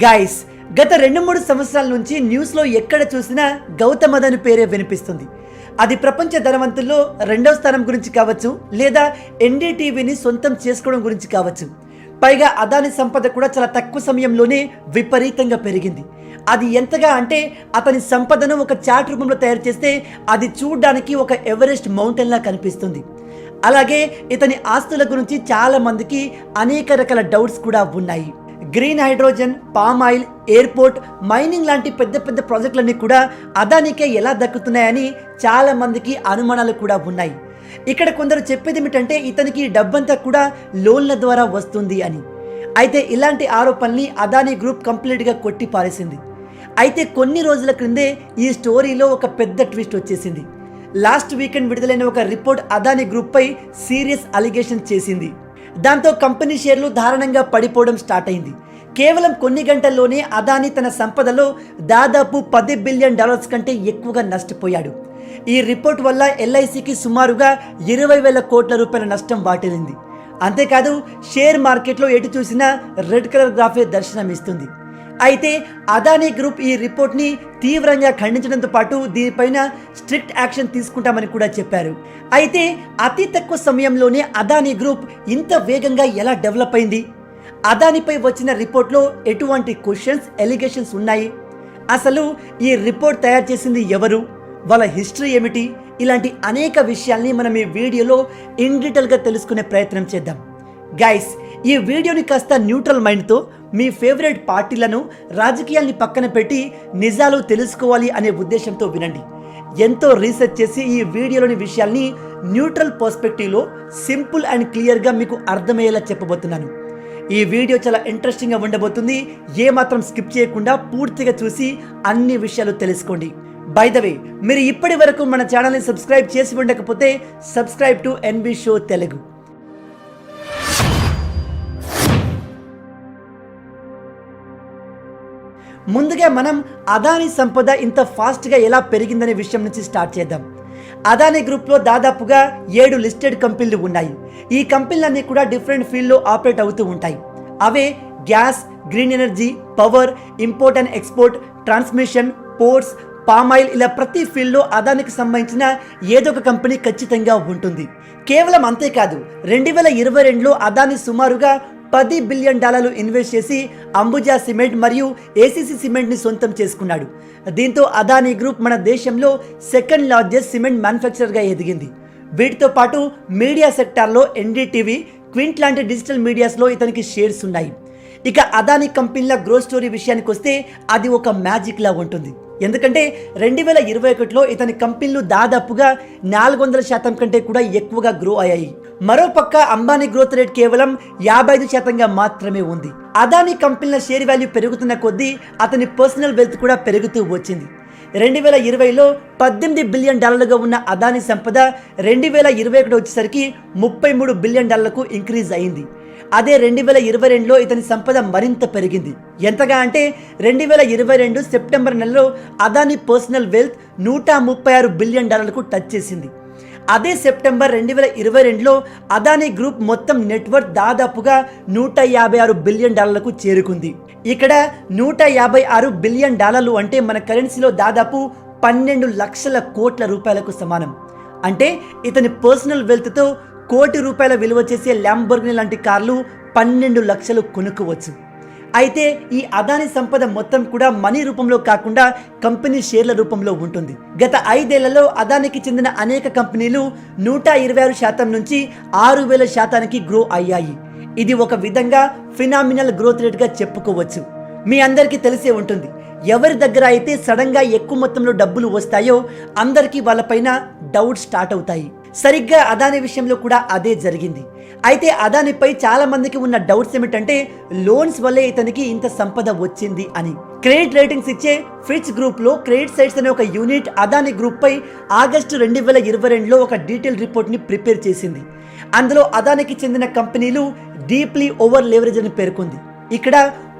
Guys, గత 2-3 సంవత్సరాల నుంచి న్యూస్లో ఎక్కడ చూసినా గౌతమ్ అదాని పేరే వినిపిస్తుంది. అది ప్రపంచ ధనవంతుల్లో 2వ స్థానం గురించి కావచ్చు, లేదా ఎన్డీటీవీని సొంతం చేసుకోవడం గురించి కావచ్చు. పైగా అదాని సంపద కూడా చాలా తక్కువ సమయంలోనే విపరీతంగా పెరిగింది. అది ఎంతగా అంటే అతని సంపదను ఒక చార్ట్ రూపంలో తయారు చేస్తే అది చూడడానికి ఒక ఎవరెస్ట్ మౌంటైన్లా కనిపిస్తుంది. అలాగే ఇతని ఆస్తుల గురించి చాలా మందికి అనేక రకాల డౌట్స్ కూడా ఉన్నాయి. Green hydrogen, palm oil, airport, mining లాంటి పెద్ద పెద్ద ప్రాజెక్టులన్నీ కూడా అదానికే ఎలా దక్కుతున్నాయని చాలా మందికి అనుమానాలు కూడా ఉన్నాయి. ఇక్కడ కొందరు చెప్పేది ఏమిటంటే ఇతనికి డబ్బంతా కూడా లోన్ల ద్వారా వస్తుంది అని. అయితే ఇలాంటి ఆరోపణల్ని అదాని గ్రూప్ కంప్లీట్గా కొట్టి పారేసింది. అయితే కొన్ని రోజుల క్రిందే ఈ స్టోరీలో ఒక పెద్ద ట్విస్ట్ వచ్చేసింది. లాస్ట్ వీకెండ్ విడుదలైన ఒక రిపోర్ట్ అదాని గ్రూప్పై సీరియస్ అలిగేషన్ చేసింది. దాంతో కంపెనీ షేర్లు దారుణంగా పడిపోవడం స్టార్ట్ అయింది. కేవలం కొన్ని గంటల్లోనే అదాని తన సంపదలో దాదాపు $10 బిలియన్ కంటే ఎక్కువగా నష్టపోయాడు. ఈ రిపోర్ట్ వల్ల ఎల్ఐసికి సుమారుగా 20,000 కోట్ల రూపాయల నష్టం వాటిల్లింది. అంతేకాదు షేర్ మార్కెట్లో ఎటు చూసినా రెడ్ కలర్ గ్రాఫే దర్శనమిస్తుంది. అయితే అదాని గ్రూప్ ఈ రిపోర్ట్ని తీవ్రంగా ఖండించడంతో పాటు దీనిపైన స్ట్రిక్ట్ యాక్షన్ తీసుకుంటామని కూడా చెప్పారు. అయితే అతి తక్కువ సమయంలోనే అదాని గ్రూప్ ఇంత వేగంగా ఎలా డెవలప్ అయింది? అదానిపై వచ్చిన రిపోర్ట్లో ఎటువంటి క్వశ్చన్స్, ఎలిగేషన్స్ ఉన్నాయి? అసలు ఈ రిపోర్ట్ తయారు చేసింది ఎవరు? వాళ్ళ హిస్టరీ ఏమిటి? ఇలాంటి అనేక విషయాల్ని మనం ఈ వీడియోలో ఇన్ డీటెయిల్గా తెలుసుకునే ప్రయత్నం చేద్దాం. గైస్, ఈ వీడియోని కాస్త న్యూట్రల్ మైండ్తో మీ ఫేవరెట్ పార్టీలను, రాజకీయాల్ని పక్కన పెట్టి నిజాలు తెలుసుకోవాలి అనే ఉద్దేశంతో వినండి. ఎంతో రీసెర్చ్ చేసి ఈ వీడియోలోని విషయాల్ని న్యూట్రల్ పర్స్పెక్టివ్లో సింపుల్ అండ్ క్లియర్గా మీకు అర్థమయ్యేలా చెప్పబోతున్నాను. ఈ వీడియో చాలా ఇంట్రెస్టింగ్గా ఉండబోతుంది. ఏమాత్రం స్కిప్ చేయకుండా పూర్తిగా చూసి అన్ని విషయాలు తెలుసుకోండి. బై ద వే, మీరు ఇప్పటి వరకు మన ఛానల్ని సబ్స్క్రైబ్ చేసి ఉండకపోతే subscribe to NB show Telugu. ముందుగా మనం అదాని సంపద ఇంత ఫాస్ట్గా ఎలా పెరిగిందనే విషయం నుంచి స్టార్ట్ చేద్దాం. అదాని గ్రూప్లో దాదాపుగా 7 లిస్టెడ్ కంపెనీలు ఉన్నాయి. ఈ కంపెనీలన్నీ కూడా డిఫరెంట్ ఫీల్డ్లో ఆపరేట్ అవుతూ ఉంటాయి. అవే gas, green energy, power, import and export, transmission, ports, palm oil, ఇలా ప్రతి ఫీల్డ్లో అదానికి సంబంధించిన ఏదో ఒక కంపెనీ ఖచ్చితంగా ఉంటుంది. కేవలం అంతేకాదు, 2022లో అదాని సుమారుగా $10 బిలియన్ ఇన్వెస్ట్ చేసి అంబుజా సిమెంట్ మరియు ఏసీసీ సిమెంట్ని సొంతం చేసుకున్నాడు. దీంతో అదాని గ్రూప్ మన దేశంలో 2nd లార్జెస్ట్ సిమెంట్ మ్యానుఫ్యాక్చరర్గా ఎదిగింది. వీటితో పాటు మీడియా సెక్టార్లో ఎన్డీటీవీ, క్వింట్ లాంటి డిజిటల్ మీడియాస్లో ఇతనికి షేర్స్ ఉన్నాయి. ఇక అదాని కంపెనీల గ్రోత్ స్టోరీ విషయానికి వస్తే అది ఒక మ్యాజిక్ లా ఉంటుంది. ఎందుకంటే 2021లో ఇతని కంపెనీలు దాదాపుగా 400% కంటే కూడా ఎక్కువగా గ్రో అయ్యాయి. మరోపక్క అంబానీ గ్రోత్ రేట్ కేవలం 55%గా మాత్రమే ఉంది. అదాని కంపెనీల షేర్ వాల్యూ పెరుగుతున్న కొద్దీ అతని పర్సనల్ వెల్త్ కూడా పెరుగుతూ వచ్చింది. 2020లో $18 బిలియన్ ఉన్న అదాని సంపద 2021 వచ్చేసరికి $33 బిలియన్ ఇంక్రీజ్ అయింది. అదే 2022లో ఇతని సంపద మరింత పెరిగింది. ఎంతగా అంటే 2022 సెప్టెంబర్ నెలలో Adani personal wealth $136 billion touch చేసింది. అదే సెప్టెంబర్ 2022లో అదాని గ్రూప్ మొత్తం నెట్వర్త్ దాదాపుగా $156 బిలియన్ చేరుకుంది. ఇక్కడ $156 బిలియన్ అంటే మన కరెన్సీలో దాదాపు 12 లక్షల కోట్ల రూపాయలకు సమానం. అంటే ఇతని పర్సనల్ వెల్త్తో ₹1 కోటి విలువ చేసే ల్యాంబోర్గినీ లాంటి కార్లు 12 లక్షలు కొనుక్కోవచ్చు. అయితే ఈ అదాని సంపద మొత్తం కూడా మనీ రూపంలో కాకుండా కంపెనీ షేర్ల రూపంలో ఉంటుంది. గత 5 ఏళ్లలో అదానికి చెందిన అనేక కంపెనీలు 126% నుంచి 6,000% గ్రో అయ్యాయి. ఇది ఒక విధంగా ఫినామినల్ గ్రోత్ రేట్గా చెప్పుకోవచ్చు. మీ అందరికీ తెలిసే ఉంటుంది, ఎవరి దగ్గర అయితే సడన్గా ఎక్కువ మొత్తంలో డబ్బులు వస్తాయో అందరికీ వాళ్ళపైన డౌట్ స్టార్ట్ అవుతాయి. సరిగ్గా అదాని విషయంలో కూడా అదే జరిగింది. అయితే అదానిపై చాలా మందికి ఉన్న డౌట్స్ ఏమిటంటే లోన్స్ వల్లే ఇతనికి ఇంత సంపద వచ్చింది అని. క్రెడిట్ రేటింగ్స్ ఇచ్చే ఫిచ్ గ్రూప్లో క్రెడిట్ సైట్స్ అనే ఒక యూనిట్ అదాని గ్రూప్పై ఆగస్టు 2022లో ఒక డీటెయిల్ రిపోర్ట్ని ప్రిపేర్ చేసింది. అందులో అదానికి చెందిన కంపెనీలు డీప్లీ ఓవర్ లెవరేజ్ అని పేర్కొంది. ఇక్కడ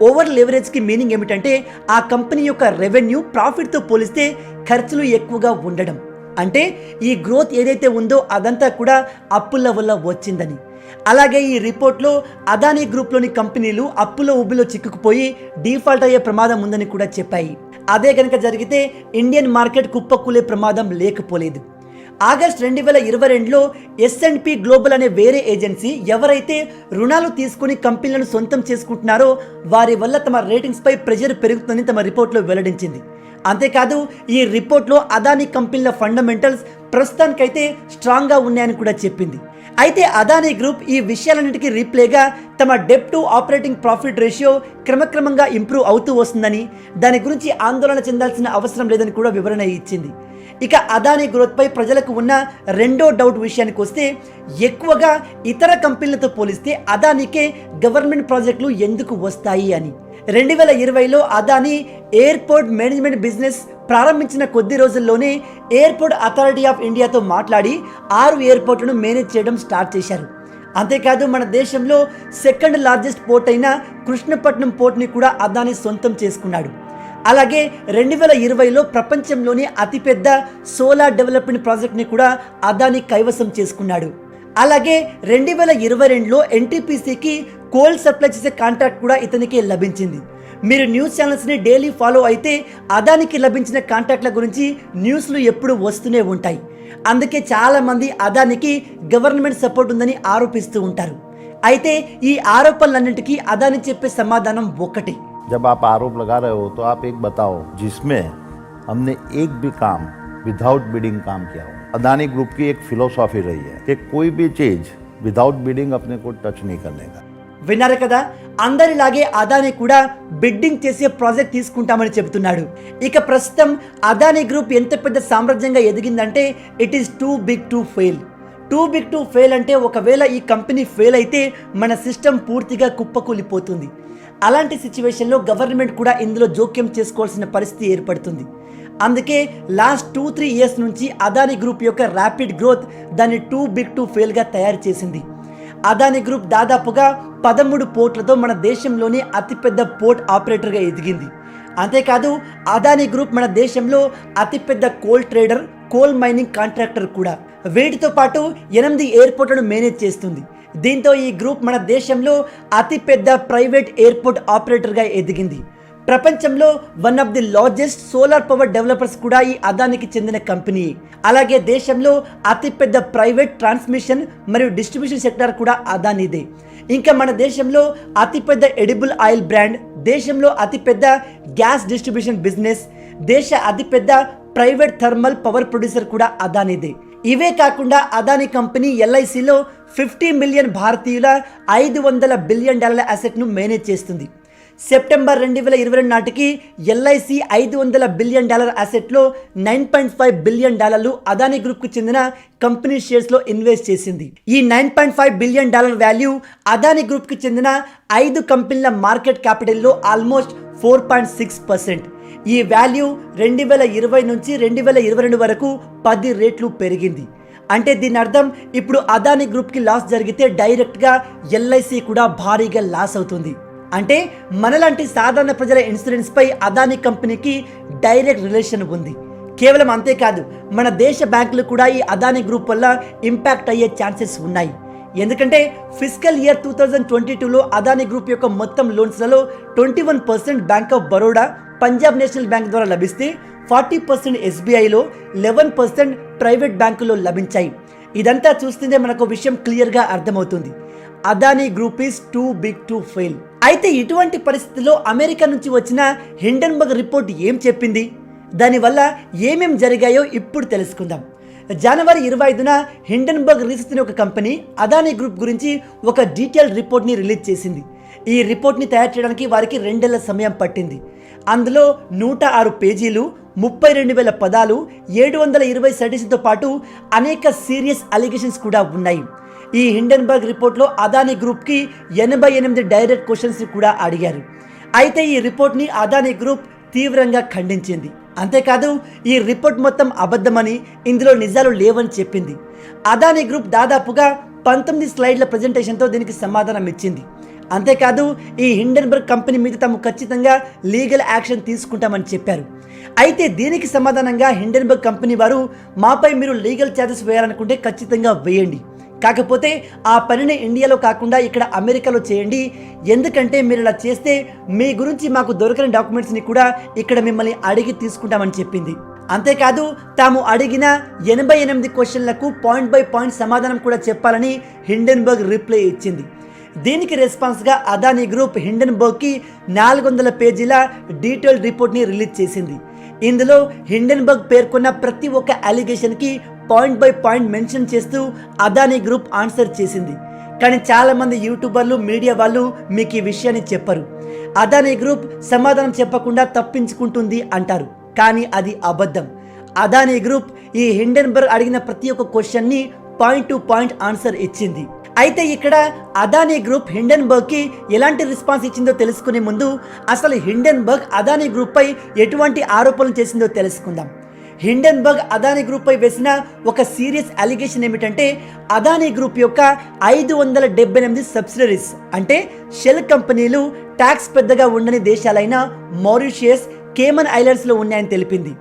ఓవర్ లెవరేజ్కి మీనింగ్ ఏమిటంటే ఆ కంపెనీ యొక్క రెవెన్యూ ప్రాఫిట్తో పోలిస్తే ఖర్చులు ఎక్కువగా ఉండడం. అంటే ఈ గ్రోత్ ఏదైతే ఉందో అదంతా కూడా అప్పుల వల్ల వచ్చిందని. అలాగే ఈ రిపోర్ట్లో అదానీ గ్రూప్లోని కంపెనీలు అప్పులో ఉబ్బిలో చిక్కుకుపోయి డిఫాల్ట్ అయ్యే ప్రమాదం ఉందని కూడా చెప్పాయి. అదే కనుక జరిగితే ఇండియన్ మార్కెట్ కుప్పకూలే ప్రమాదం లేకపోలేదు. ఆగస్ట్ 2022లో S&P గ్లోబల్ అనే వేరే ఏజెన్సీ ఎవరైతే రుణాలు తీసుకుని కంపెనీలను సొంతం చేసుకుంటున్నారో వారి వల్ల తమ రేటింగ్స్ పై ప్రెషర్ పెరుగుతుందని తమ రిపోర్ట్లో వెల్లడించింది. అంతేకాదు ఈ రిపోర్ట్లో అదానీ కంపెనీల ఫండమెంటల్స్ ప్రస్తుతానికైతే స్ట్రాంగ్గా ఉన్నాయని కూడా చెప్పింది. అయితే అదానీ గ్రూప్ ఈ విషయాలన్నిటికీ రీప్లేగా తమ debt to operating profit ratio క్రమక్రమంగా ఇంప్రూవ్ అవుతూ వస్తుందని, దాని గురించి ఆందోళన చెందాల్సిన అవసరం లేదని కూడా వివరణ ఇచ్చింది. ఇక అదానీ గ్రోత్పై ప్రజలకు ఉన్న రెండో డౌట్ విషయానికి వస్తే, ఎక్కువగా ఇతర కంపెనీలతో పోలిస్తే అదానీకే గవర్నమెంట్ ప్రాజెక్టులు ఎందుకు వస్తాయి అని. 2020లో అదానీ ఎయిర్పోర్ట్ మేనేజ్మెంట్ బిజినెస్ ప్రారంభించిన కొద్ది రోజుల్లోనే ఎయిర్పోర్ట్ అథారిటీ ఆఫ్ ఇండియాతో మాట్లాడి 6 ఎయిర్పోర్ట్లను మేనేజ్ చేయడం స్టార్ట్ చేశారు. అంతేకాదు మన దేశంలో సెకండ్ లార్జెస్ట్ పోర్ట్ అయిన కృష్ణపట్నం పోర్ట్ని కూడా అదానీ సొంతం చేసుకున్నాడు. అలాగే 2020లో ప్రపంచంలోని అతిపెద్ద సోలార్ డెవలప్మెంట్ ప్రాజెక్ట్ని కూడా అదానీ కైవసం చేసుకున్నాడు. అలాగే 2022లో NTPCకి కోల్ సప్లై చేసే కాంట్రాక్ట్ కూడా ఇతనికి లభించింది. మీరు న్యూస్ ఛానల్స్ని డైలీ ఫాలో అయితే అదానికి లభించిన కాంట్రాక్ట్ల గురించి న్యూస్లు ఎప్పుడు వస్తూనే ఉంటాయి. అందుకే చాలామంది అదానికి గవర్నమెంట్ సపోర్ట్ ఉందని ఆరోపిస్తూ ఉంటారు. అయితే ఈ ఆరోపణలన్నింటికీ అదాని చెప్పే సమాధానం ఒకటి. जब आप आरोप लगा रहे हो तो आप एक बताओ जिसमें हमने एक भी काम विदाउट बिडिंग काम किया हो. अदानी ग्रुप की एक फिलोसॉफी रही है कि कोई भी चीज विदाउट बिडिंग अपने को टच नहीं करने का. విన్నారు కదా, అందరిలాగే అదానీ కూడా బిడ్డింగ్ చేసే ప్రాజెక్ట్ తీసుకుంటామని చెబుతున్నాడు. ఇక ప్రస్తుతం అదానీ గ్రూప్ ఎంత పెద్ద సామ్రాజ్యంగా ఎదిగిందంటే it is too big to fail. Too big to fail అంటే ఒకవేళ ఈ కంపెనీ ఫెయిల్ అయితే మన సిస్టమ్ పూర్తిగా కుప్పకూలిపోతుంది. అలాంటి సిచ్యువేషన్లో గవర్నమెంట్ కూడా ఇందులో జోక్యం చేసుకోవాల్సిన పరిస్థితి ఏర్పడుతుంది. అందుకే లాస్ట్ 2-3 ఇయర్స్ నుంచి అదానీ గ్రూప్ యొక్క ర్యాపిడ్ గ్రోత్ దాన్ని టూ బిగ్ టు ఫెయిల్గా తయారు చేసింది. అదానీ గ్రూప్ దాదాపుగా 13 పోర్ట్లతో మన దేశంలోనే అతిపెద్ద పోర్ట్ ఆపరేటర్గా ఎదిగింది. అంతేకాదు అదానీ గ్రూప్ మన దేశంలో అతిపెద్ద coal trader, coal mining contractor కూడా. వీటితో పాటు 8 ఎయిర్పోర్ట్లను మేనేజ్ చేస్తుంది. దీంతో ఈ గ్రూప్ మన దేశంలో అతిపెద్ద ప్రైవేట్ ఎయిర్పోర్ట్ ఆపరేటర్గా ఎదిగింది. ప్రపంచంలో one of the largest solar power developers కూడా ఈ అదానికి చెందిన కంపెనీ. అలాగే దేశంలో అతిపెద్ద ప్రైవేట్ ట్రాన్స్మిషన్ మరియు డిస్ట్రిబ్యూషన్ సెక్టార్ కూడా అదానిదే. ఇంకా మన దేశంలో అతిపెద్ద ఎడిబుల్ ఆయిల్ బ్రాండ్, దేశంలో అతిపెద్ద గ్యాస్ డిస్ట్రిబ్యూషన్ బిజినెస్, దేశ అతిపెద్ద ప్రైవేట్ థర్మల్ పవర్ ప్రొడ్యూసర్ కూడా అదానిదే. ఇవే కాకుండా అదానీ కంపెనీ LICలో 50 మిలియన్ భారతీయుల $500 బిలియన్ అసెట్ను మేనేజ్ చేస్తుంది. సెప్టెంబర్ 2022 నాటికి LIC $500 బిలియన్ అసెట్లో $9.5 బిలియన్ అదానీ గ్రూప్కు చెందిన కంపెనీ షేర్స్లో ఇన్వెస్ట్ చేసింది. ఈ $9.5 బిలియన్ వాల్యూ అదానీ గ్రూప్కి చెందిన 5 కంపెనీల మార్కెట్ క్యాపిటల్లో ఆల్మోస్ట్ 4.6%. ఈ వాల్యూ 2020 నుంచి 2022 వరకు 10 రెట్లు పెరిగింది. అంటే దీని అర్థం ఇప్పుడు అదానీ గ్రూప్కి లాస్ జరిగితే డైరెక్ట్గా LIC కూడా భారీగా లాస్ అవుతుంది. అంటే మనలాంటి సాధారణ ప్రజల ఇన్సూరెన్స్పై అదానీ కంపెనీకి డైరెక్ట్ రిలేషన్ ఉంది. కేవలం అంతేకాదు, మన దేశ బ్యాంకులు కూడా ఈ అదానీ గ్రూప్ వల్ల ఇంపాక్ట్ అయ్యే ఛాన్సెస్ ఉన్నాయి. ఎందుకంటే ఫిస్కల్ ఇయర్ 2022లో అదానీ గ్రూప్ యొక్క మొత్తం లోన్స్లలో 21% bank of Baroda, Punjab national bank ద్వారా లభిస్తే 40% SBIలో, 11% ప్రైవేట్ బ్యాంకులో లభించాయి. ఇదంతా చూస్తుంటే మనకు విషయం క్లియర్గా అర్థమవుతుంది. Adani group is too big to fail. అయితే ఇటువంటి పరిస్థితుల్లో అమెరికా నుంచి వచ్చిన హిండెన్బర్గ్ రిపోర్ట్ ఏం చెప్పింది, దానివల్ల ఏమేం జరిగాయో ఇప్పుడు తెలుసుకుందాం. జనవరి 25న హిండెన్బర్గ్ రీసెర్చ్ అనే ఒక కంపెనీ అదానీ గ్రూప్ గురించి ఒక డీటెయిల్డ్ రిపోర్ట్ని రిలీజ్ చేసింది. ఈ రిపోర్ట్ని తయారు చేయడానికి వారికి 2 ఏళ్ల సమయం పట్టింది. అందులో 106 పేజీలు, 32,000 పదాలు, 720 సైటేషన్తో పాటు అనేక సీరియస్ అలిగేషన్స్ కూడా ఉన్నాయి. ఈ హిండెన్బర్గ్ రిపోర్ట్లో అదానీ గ్రూప్కి 88 డైరెక్ట్ క్వశ్చన్స్ కూడా అడిగారు. అయితే ఈ రిపోర్ట్ని అదానీ గ్రూప్ తీవ్రంగా ఖండించింది. అంతేకాదు ఈ రిపోర్ట్ మొత్తం అబద్ధమని, ఇందులో నిజాలు లేవని చెప్పింది. అదానీ గ్రూప్ దాదాపుగా 19 స్లైడ్ల ప్రజెంటేషన్తో దీనికి సమాధానం ఇచ్చింది. అంతేకాదు ఈ హిండెన్బర్గ్ కంపెనీ మీద తాము ఖచ్చితంగా లీగల్ యాక్షన్ తీసుకుంటామని చెప్పారు. అయితే దీనికి సమాధానంగా హిండెన్బర్గ్ కంపెనీ వారు, మాపై మీరు లీగల్ ఛార్జెస్ వేయాలనుకుంటే ఖచ్చితంగా వేయండి, కాకపోతే ఆ పనిని ఇండియాలో కాకుండా ఇక్కడ అమెరికాలో చేయండి, ఎందుకంటే మీరు ఇలా చేస్తే మీ గురించి మాకు దొరకని డాక్యుమెంట్స్ని కూడా ఇక్కడ మిమ్మల్ని అడిగి తీసుకుంటామని చెప్పింది. అంతేకాదు తాము అడిగిన 88 క్వశ్చన్లకు పాయింట్ బై పాయింట్ సమాధానం కూడా చెప్పాలని హిండెన్బర్గ్ రిప్లై ఇచ్చింది. దీనికి రెస్పాన్స్గా అదానీ గ్రూప్ హిండెన్బర్గ్కి 400 పేజీల డీటెయిల్డ్ రిపోర్ట్ని రిలీజ్ చేసింది. ఇందులో హిండెన్బర్గ్ పేర్కొన్న ప్రతి ఒక్క అలిగేషన్కి పాయింట్ బై పాయింట్ మెన్షన్ చేస్తూ అదానీ గ్రూప్ ఆన్సర్ చేసింది. కానీ చాలామంది యూట్యూబర్లు, మీడియా వాళ్ళు మీకు ఈ విషయాన్ని చెప్పరు. అదానీ గ్రూప్ సమాధానం చెప్పకుండా తప్పించుకుంటుంది అంటారు, కానీ అది అబద్ధం. అదానీ గ్రూప్ ఈ హిండెన్బర్గ్ అడిగిన ప్రతి ఒక్క క్వశ్చన్ని పాయింట్ టు పాయింట్ ఆన్సర్ ఇచ్చింది. అయితే ఇక్కడ అదానీ గ్రూప్ హిండెన్బర్గ్కి ఎలాంటి రెస్పాన్స్ ఇచ్చిందో తెలుసుకునే ముందు అసలు హిండెన్బర్గ్ అదానీ గ్రూప్పై ఎటువంటి ఆరోపణలు చేసిందో తెలుసుకుందాం. హిండెన్బర్గ్ అదానీ గ్రూప్పై వేసిన ఒక సీరియస్ అలిగేషన్ ఏమిటంటే అదానీ గ్రూప్ యొక్క 578 సబ్సిడరీస్ అంటే షెల్ కంపెనీలు ట్యాక్స్ పెద్దగా ఉండని దేశాలైన మారిషియస్, కేమన్ ఐలాండ్స్లో ఉన్నాయని తెలిపింది.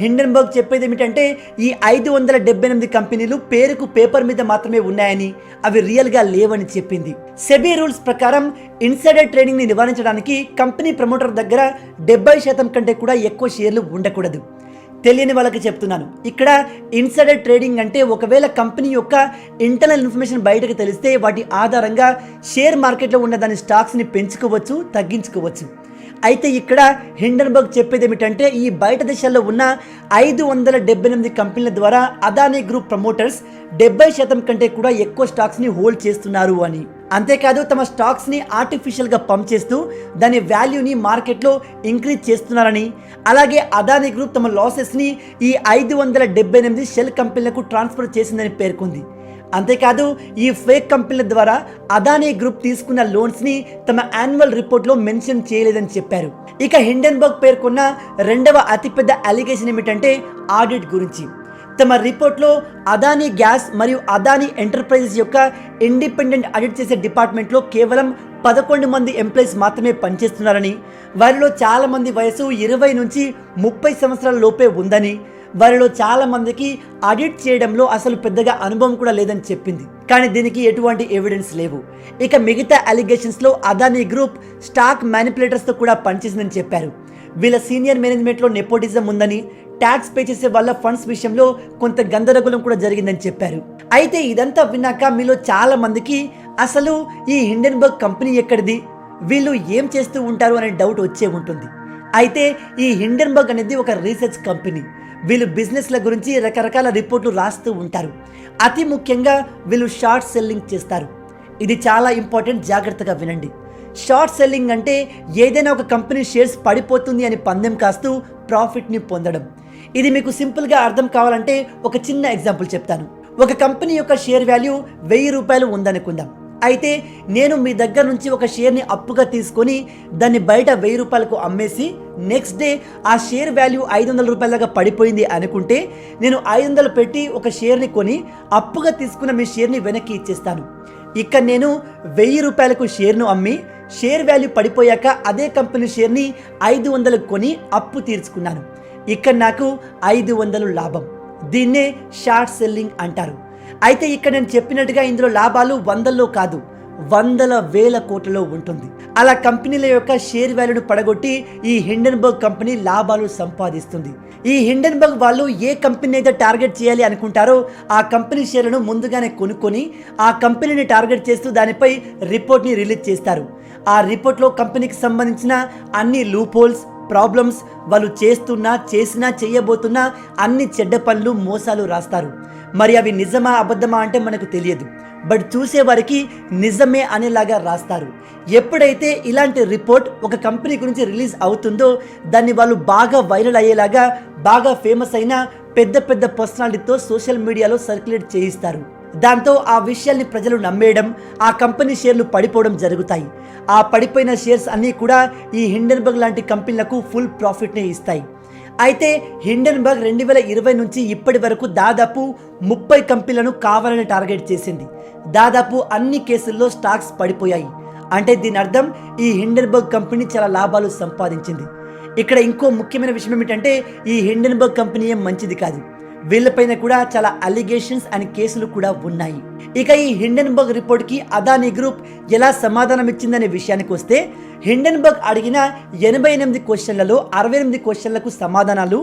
హిండెన్బర్గ్ చెప్పేది ఏమిటంటే ఈ 578 కంపెనీలు పేరుకు పేపర్ మీద మాత్రమే ఉన్నాయని, అవి రియల్గా లేవని చెప్పింది. సెబీ రూల్స్ ప్రకారం ఇన్సైడర్ ట్రేడింగ్ని నివారించడానికి కంపెనీ ప్రమోటర్ దగ్గర 70% కంటే కూడా ఎక్కువ షేర్లు ఉండకూడదు. తెలియని వాళ్ళకి చెప్తున్నాను, ఇక్కడ ఇన్సైడర్ ట్రేడింగ్ అంటే ఒకవేళ కంపెనీ యొక్క ఇంటర్నల్ ఇన్ఫర్మేషన్ బయటకు తెలిస్తే వాటి ఆధారంగా షేర్ మార్కెట్లో ఉన్న దాని స్టాక్స్ని పెంచుకోవచ్చు, తగ్గించుకోవచ్చు. అయితే ఇక్కడ హిండెన్బర్గ్ చెప్పేది ఏమిటంటే ఈ బయట దేశాల్లో ఉన్న 578 కంపెనీల ద్వారా అదానీ గ్రూప్ ప్రమోటర్స్ 70% కంటే కూడా ఎక్కువ స్టాక్స్ని హోల్డ్ చేస్తున్నారు అని. అంతేకాదు తమ స్టాక్స్ని ఆర్టిఫిషియల్గా పంప్ చేస్తూ దాని వాల్యూని మార్కెట్లో ఇంక్రీజ్ చేస్తున్నారని, అలాగే అదానీ గ్రూప్ తమ లాసెస్ని ఈ 578 షెల్ కంపెనీలకు ట్రాన్స్ఫర్ చేసిందని పేర్కొంది. అంతేకాదు ఈ ఫేక్ కంపెనీల ద్వారా అదానీ గ్రూప్ తీసుకున్న లోన్స్ని తమ యాన్యువల్ రిపోర్ట్లో మెన్షన్ చేయలేదని చెప్పారు. ఇక హిండెన్బర్గ్ పేర్కొన్న రెండవ అతిపెద్ద అలిగేషన్ ఏమిటంటే ఆడిట్ గురించి. తమ రిపోర్ట్లో అదానీ గ్యాస్ మరియు అదానీ ఎంటర్ప్రైజెస్ యొక్క ఇండిపెండెంట్ ఆడిట్ చేసే డిపార్ట్మెంట్లో కేవలం 11 మంది ఎంప్లాయీస్ మాత్రమే పనిచేస్తున్నారని, వారిలో చాలామంది వయసు 20 నుంచి 30 సంవత్సరాల లోపే ఉందని, వారిలో చాలా మందికి ఆడిట్ చేయడంలో అసలు పెద్దగా అనుభవం కూడా లేదని చెప్పింది. కానీ దీనికి ఎటువంటి ఎవిడెన్స్ లేవు. ఇక మిగతా అలిగేషన్స్లో అదానీ గ్రూప్ స్టాక్ మ్యానిపులేటర్స్తో కూడా పనిచేసిందని చెప్పారు. వీళ్ళ సీనియర్ మేనేజ్మెంట్లో నెపోటిజం ఉందని, ట్యాక్స్ పే చేసే వాళ్ళ ఫండ్స్ విషయంలో కొంత గందరగోళం కూడా జరిగిందని చెప్పారు. అయితే ఇదంతా విన్నాక మీలో చాలా మందికి అసలు ఈ హిండెన్బర్గ్ కంపెనీ ఎక్కడిది, వీళ్ళు ఏం చేస్తూ ఉంటారు అనే డౌట్ వచ్చే ఉంటుంది. అయితే ఈ హిండెన్బర్గ్ అనేది ఒక రీసెర్చ్ కంపెనీ. వీళ్ళు బిజినెస్ల గురించి రకరకాల రిపోర్ట్లు రాస్తూ ఉంటారు. అతి ముఖ్యంగా వీళ్ళు షార్ట్ సెల్లింగ్ చేస్తారు. ఇది చాలా ఇంపార్టెంట్, జాగ్రత్తగా వినండి. షార్ట్ సెల్లింగ్ అంటే ఏదైనా ఒక కంపెనీ షేర్స్ పడిపోతుంది అని పందెం కాస్తూ ప్రాఫిట్ని పొందడం. ఇది మీకు సింపుల్గా అర్థం కావాలంటే ఒక చిన్న ఎగ్జాంపుల్ చెప్తాను. ఒక కంపెనీ యొక్క షేర్ వాల్యూ 1000 రూపాయలు ఉందనుకుందాం. అయితే నేను మీ దగ్గర నుంచి ఒక షేర్ని అప్పుగా తీసుకొని దాన్ని బయట 1000 రూపాయలకు అమ్మేసి నెక్స్ట్ డే ఆ షేర్ వాల్యూ 500 రూపాయల దాకా పడిపోయింది అనుకుంటే నేను 500 పెట్టి ఒక షేర్ని కొని అప్పుగా తీసుకున్న మీ షేర్ని వెనక్కి ఇచ్చేస్తాను. ఇక్కడ నేను 1000 రూపాయలకు షేర్ను అమ్మి షేర్ వాల్యూ పడిపోయాక అదే కంపెనీ షేర్ని 500 కొని అప్పు తీర్చుకున్నాను. ఇక్కడ నాకు 500 లాభం. దీన్నే షార్ట్ సెల్లింగ్ అంటారు. అయితే ఇక్కడ నేను చెప్పినట్టుగా ఇందులో లాభాలు 100లో కాదు, 100,000 కోట్లలో ఉంటుంది. అలా కంపెనీల యొక్క షేర్ వాల్యూను పడగొట్టి ఈ హిండెన్బర్గ్ కంపెనీ లాభాలు సంపాదిస్తుంది. ఈ హిండెన్బర్గ్ వాళ్ళు ఏ కంపెనీ అయితే టార్గెట్ చేయాలి అనుకుంటారో ఆ కంపెనీ షేర్లను ముందుగానే కొనుక్కొని ఆ కంపెనీని టార్గెట్ చేస్తూ దానిపై రిపోర్ట్ని రిలీజ్ చేస్తారు. ఆ రిపోర్ట్లో కంపెనీకి సంబంధించిన అన్ని లూప్ హోల్స్, ప్రాబ్లమ్స్, వాళ్ళు చేసినా చేయబోతున్న అన్ని చెడ్డ పనులు, మోసాలు రాస్తారు. మరి అవి నిజమా అబద్ధమా అంటే మనకు తెలియదు, బట్ చూసేవారికి నిజమే అనేలాగా రాస్తారు. ఎప్పుడైతే ఇలాంటి రిపోర్ట్ ఒక కంపెనీ గురించి రిలీజ్ అవుతుందో దాన్ని వాళ్ళు బాగా వైరల్ అయ్యేలాగా బాగా ఫేమస్ అయిన పెద్ద పెద్ద పర్సనాలిటీతో సోషల్ మీడియాలో సర్క్యులేట్ చేయిస్తారు. దాంతో ఆ విషయాల్ని ప్రజలు నమ్మేయడం, ఆ కంపెనీ షేర్లు పడిపోవడం జరుగుతాయి. ఆ పడిపోయిన షేర్స్ అన్నీ కూడా ఈ హిండెన్బర్గ్ లాంటి కంపెనీలకు ఫుల్ ప్రాఫిట్ని ఇస్తాయి. అయితే హిండెన్బర్గ్ 2020 నుంచి ఇప్పటి వరకు దాదాపు 30 కంపెనీలను కావాలని టార్గెట్ చేసింది. దాదాపు అన్ని కేసుల్లో స్టాక్స్ పడిపోయాయి. అంటే దీని అర్థం ఈ హిండెన్బర్గ్ కంపెనీ చాలా లాభాలు సంపాదించింది. ఇక్కడ ఇంకో ముఖ్యమైన విషయం ఏమిటంటే ఈ హిండెన్బర్గ్ కంపెనీ ఏం మంచిది కాదు. వీళ్ళపైన కూడా చాలా అలిగేషన్స్ అండ్ కేసులు కూడా ఉన్నాయి. ఇక ఈ హిండెన్బర్గ్ రిపోర్ట్ కి అదానీ గ్రూప్ ఎలా సమాధానం ఇచ్చిందనే విషయానికి వస్తే, హిండెన్బర్గ్ అడిగిన 88 క్వశ్చన్లలో 68 క్వశ్చన్లకు సమాధానాలు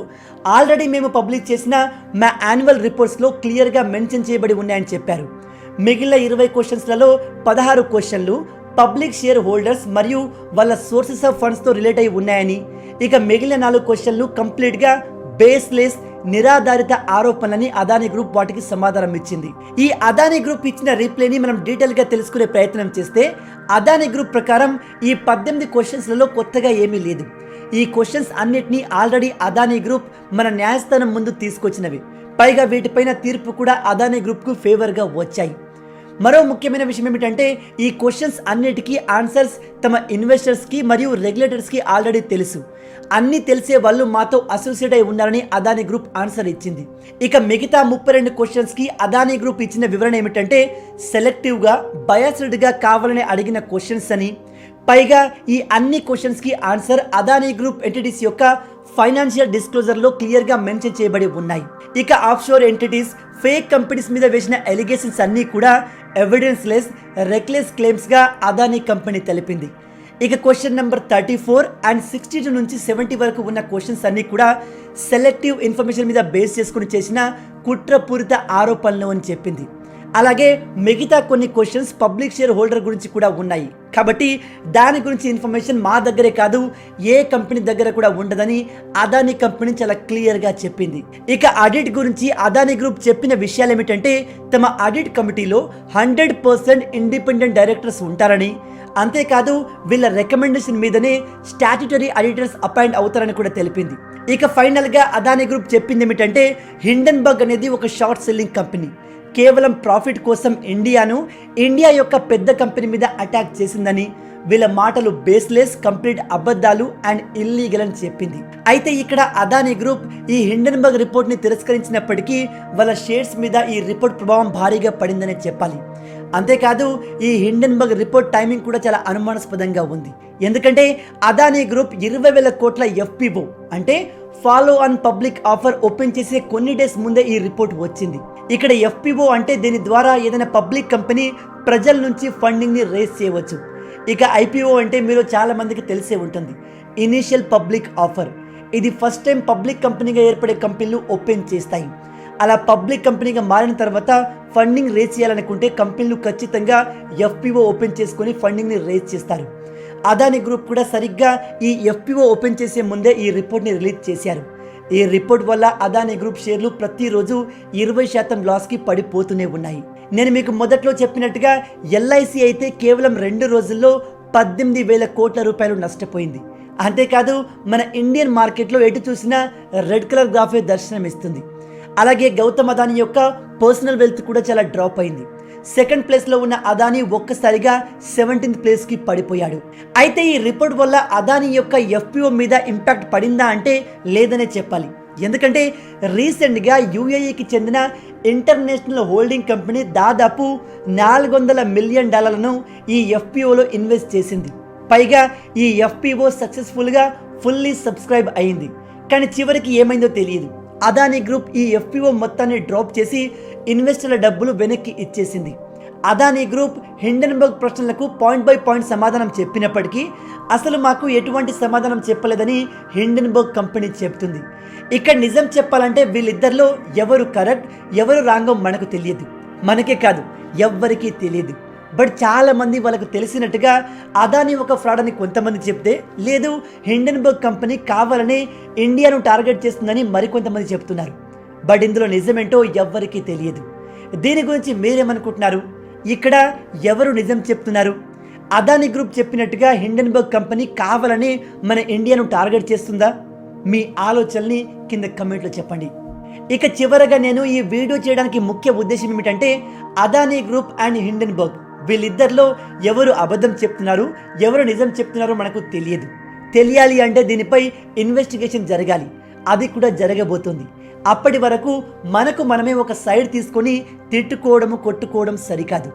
ఆల్రెడీ మేము పబ్లిష్ చేసిన మా యాన్యువల్ రిపోర్ట్స్లో క్లియర్గా మెన్షన్ చేయబడి ఉన్నాయని చెప్పారు. మిగిలిన 20 క్వశ్చన్స్లలో 16 క్వశ్చన్లు పబ్లిక్ షేర్ హోల్డర్స్ మరియు వాళ్ళ సోర్సెస్ ఆఫ్ ఫండ్స్తో రిలేట్ అయి ఉన్నాయని, ఇక మిగిలిన 4 క్వశ్చన్లు కంప్లీట్గా బేస్లెస్ నిరాధారిత ఆరోపణలని అదానీ గ్రూప్ వాటికి సమాధానం ఇచ్చింది. ఈ అదానీ గ్రూప్ ఇచ్చిన రిప్లైని మనం డీటెయిల్గా తెలుసుకునే ప్రయత్నం చేస్తే, అదానీ గ్రూప్ ప్రకారం ఈ 18 క్వశ్చన్స్లలో కొత్తగా ఏమీ లేదు. ఈ క్వశ్చన్స్ అన్నిటినీ ఆల్రెడీ అదానీ గ్రూప్ మన న్యాయస్థానం ముందు తీసుకొచ్చినవి. పైగా వీటిపైన తీర్పు కూడా అదానీ గ్రూప్కు ఫేవర్గా వచ్చాయి. మరో ముఖ్యమైన విషయం ఏమిటంటే, ఈ క్వశ్చన్స్ అన్నిటికీ ఆన్సర్స్ తమ ఇన్వెస్టర్స్కి మరియు రెగ్యులేటర్స్కి ఆల్రెడీ తెలుసు. అన్నీ తెలిసే వాళ్ళు మాతో అసోసియేట్ అయి ఉన్నారని అదానీ గ్రూప్ ఆన్సర్ ఇచ్చింది. ఇక మిగతా 32 క్వశ్చన్స్కి అదానీ గ్రూప్ ఇచ్చిన వివరణ ఏమిటంటే, సెలెక్టివ్గా బయాస్డ్గా కావాలని అడిగిన క్వశ్చన్స్ అని, పైగా ఈ అన్ని క్వశ్చన్స్కి ఆన్సర్ అదానీ గ్రూప్ ఎంటిటీస్ యొక్క ఫైనాన్షియల్ డిస్క్లోజర్లో క్లియర్గా మెన్షన్ చేయబడి ఉన్నాయి. ఇక ఆఫ్షోర్ ఎంటిటీస్, ఫేక్ కంపెనీస్ మీద వేసిన ఎలిగేషన్స్ అన్నీ కూడా ఎవిడెన్స్ లెస్, రెక్లెస్ క్లెయిమ్స్గా అదానీ కంపెనీ తెలిపింది. ఇక క్వశ్చన్ నెంబర్ 34 అండ్ 62 నుంచి 70 వరకు ఉన్న క్వశ్చన్స్ అన్నీ కూడా సెలెక్టివ్ ఇన్ఫర్మేషన్ మీద బేస్ చేసుకుని చేసిన కుట్రపూరిత ఆరోపణలు అని చెప్పింది. అలాగే మిగతా కొన్ని క్వశ్చన్స్ పబ్లిక్ షేర్ హోల్డర్ గురించి కూడా ఉన్నాయి. కాబట్టి దాని గురించి ఇన్ఫర్మేషన్ మా దగ్గరే కాదు, ఏ కంపెనీ దగ్గర కూడా ఉండదని అదానీ కంపెనీ చాలా క్లియర్గా చెప్పింది. ఇక ఆడిట్ గురించి అదానీ గ్రూప్ చెప్పిన విషయాలు ఏమిటంటే, తమ ఆడిట్ కమిటీలో 100% ఇండిపెండెంట్ డైరెక్టర్స్ ఉంటారని, అంతేకాదు వీళ్ళ రికమెండేషన్ మీదనే స్టాట్యుటరీ ఆడిటర్స్ అపాయింట్ అవుతారని కూడా తెలిపింది. ఇక ఫైనల్గా అదానీ గ్రూప్ చెప్పింది ఏమిటంటే, హిండెన్బర్గ్ అనేది ఒక షార్ట్ సెల్లింగ్ కంపెనీ. కేవలం ప్రాఫిట్ కోసం ఇండియా యొక్క పెద్ద కంపెనీ మీద అటాక్ చేసిందని, వీళ్ళ మాటలు బేస్లెస్, కంప్లీట్ అబద్ధాలు అండ్ ఇల్లీగల్ అని చెప్పింది. అయితే ఇక్కడ అదానీ గ్రూప్ ఈ హిండెన్బర్గ్ రిపోర్ట్ని తిరస్కరించినప్పటికీ వాళ్ళ షేర్స్ మీద ఈ రిపోర్ట్ ప్రభావం భారీగా పడిందని చెప్పాలి. అంతేకాదు ఈ హిండెన్బర్గ్ రిపోర్ట్ టైమింగ్ కూడా చాలా అనుమానాస్పదంగా ఉంది. ఎందుకంటే అదానీ గ్రూప్ 20,000 కోట్ల FPO అంటే follow on public offer open చేసే కొన్ని డేస్ ముందే ఈ రిపోర్ట్ వచ్చింది. ఇక్కడ FPO అంటే దీని ద్వారా ఏదైనా పబ్లిక్ కంపెనీ ప్రజల నుంచి ఫండింగ్ని రేస్ చేయవచ్చు. ఇక IPO అంటే మీరు చాలా మందికి తెలిసే ఉంటుంది, ఇనీషియల్ పబ్లిక్ ఆఫర్. ఇది ఫస్ట్ టైం పబ్లిక్ కంపెనీగా ఏర్పడే కంపెనీలు ఓపెన్ చేస్తాయి. అలా పబ్లిక్ కంపెనీగా మారిన తర్వాత ఫండింగ్ రేస్ చేయాలనుకుంటే కంపెనీలు ఖచ్చితంగా FPO ఓపెన్ చేసుకొని ఫండింగ్ని రేస్ చేస్తారు. అదానీ గ్రూప్ కూడా సరిగ్గా ఈ FPO ఓపెన్ చేసే ముందే ఈ రిపోర్ట్ని రిలీజ్ చేశారు. ఈ రిపోర్ట్ వల్ల అదానీ గ్రూప్ షేర్లు ప్రతిరోజు 20% లాస్కి పడిపోతూనే ఉన్నాయి. నేను మీకు మొదట్లో చెప్పినట్టుగా LIC అయితే కేవలం 2 రోజుల్లో 18,000 కోట్ల రూపాయలు నష్టపోయింది. అంతేకాదు మన ఇండియన్ మార్కెట్లో ఎటు చూసినా రెడ్ కలర్ గ్రాఫే దర్శనం ఇస్తుంది. అలాగే గౌతమ్ అదానీ యొక్క పర్సనల్ వెల్త్ కూడా చాలా డ్రాప్ అయింది. సెకండ్ ప్లేస్లో ఉన్న అదానీ ఒక్కసారిగా 17th ప్లేస్కి పడిపోయాడు. అయితే ఈ రిపోర్ట్ వల్ల అదానీ యొక్క FPO మీద ఇంపాక్ట్ పడిందా అంటే లేదనే చెప్పాలి. ఎందుకంటే రీసెంట్గా UAEకి చెందిన ఇంటర్నేషనల్ హోల్డింగ్ కంపెనీ దాదాపు $400 మిలియన్ ఈ FPOలో ఇన్వెస్ట్ చేసింది. పైగా ఈ FPO సక్సెస్ఫుల్గా ఫుల్లీ సబ్స్క్రైబ్ అయింది. కానీ చివరికి ఏమైందో తెలియదు. అదానీ గ్రూప్ ఈ FPO మొత్తాన్ని డ్రాప్ చేసి ఇన్వెస్టర్ల డబ్బులు వెనక్కి ఇచ్చేసింది. అదానీ గ్రూప్ హిండెన్బర్గ్ ప్రశ్నలకు పాయింట్ బై పాయింట్ సమాధానం చెప్పినప్పటికీ అసలు మాకు ఎటువంటి సమాధానం చెప్పలేదని హిండెన్బర్గ్ కంపెనీ చెప్తుంది. ఇక్కడ నిజం చెప్పాలంటే వీళ్ళిద్దరిలో ఎవరు కరెక్ట్ ఎవరు రాంగో మనకు తెలియదు. మనకే కాదు ఎవ్వరికీ తెలియదు. బట్ చాలామంది వాళ్ళకు తెలిసినట్టుగా అదానీ ఒక ఫ్రాడ్ అని కొంతమంది చెప్తే, లేదు హిండెన్బర్గ్ కంపెనీ కావాలనే ఇండియాను టార్గెట్ చేస్తుందని మరికొంతమంది చెప్తున్నారు. బట్ ఇందులో నిజమేంటో ఎవ్వరికీ తెలియదు. దీని గురించి మీరేమనుకుంటున్నారు? ఇక్కడ ఎవరు నిజం చెప్తున్నారు? అదానీ గ్రూప్ చెప్పినట్టుగా హిండెన్బర్గ్ కంపెనీ కావాలని మన ఇండియాను టార్గెట్ చేస్తుందా? మీ ఆలోచనల్ని కింద కమెంట్లో చెప్పండి. ఇక చివరగా నేను ఈ వీడియో చేయడానికి ముఖ్య ఉద్దేశం ఏమిటంటే, అదానీ గ్రూప్ అండ్ హిండెన్బర్గ్ వీళ్ళిద్దరిలో ఎవరు అబద్ధం చెప్తున్నారు ఎవరు నిజం చెప్తున్నారో మనకు తెలియదు. తెలియాలి అంటే దీనిపై ఇన్వెస్టిగేషన్ జరగాలి. అది కూడా జరగబోతుంది. అప్పటి వరకు మనకు మనమే ఒక సైడ్ తీసుకొని తిట్టుకోవడము కొట్టుకోవడం సరికాదు.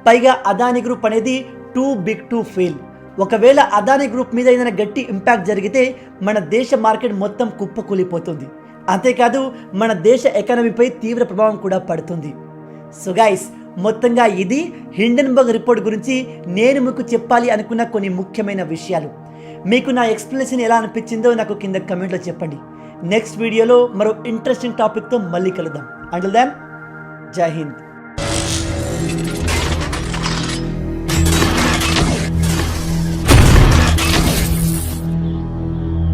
పైగా అదానీ గ్రూప్ అనేది టూ బిగ్ టు ఫెయిల్. ఒకవేళ అదానీ గ్రూప్ మీద ఏదైనా గట్టి ఇంపాక్ట్ జరిగితే మన దేశ మార్కెట్ మొత్తం కుప్పకూలిపోతుంది. అంతేకాదు మన దేశ ఎకానమీపై తీవ్ర ప్రభావం కూడా పడుతుంది. సో గైస్, మొత్తంగా ఇది హిండెన్బర్గ్ రిపోర్ట్ గురించి నేను మీకు చెప్పాలి అనుకున్న కొన్ని ముఖ్యమైన విషయాలు. మీకు నా ఎక్స్ప్లెనేషన్ ఎలా అనిపించిందో నాకు కింద కమెంట్లో చెప్పండి. నెక్స్ట్ వీడియోలో మరో ఇంట్రెస్టింగ్ టాపిక్తో మళ్ళీ కలుద్దాం. అంటిల్ దెన్, జై హింద్.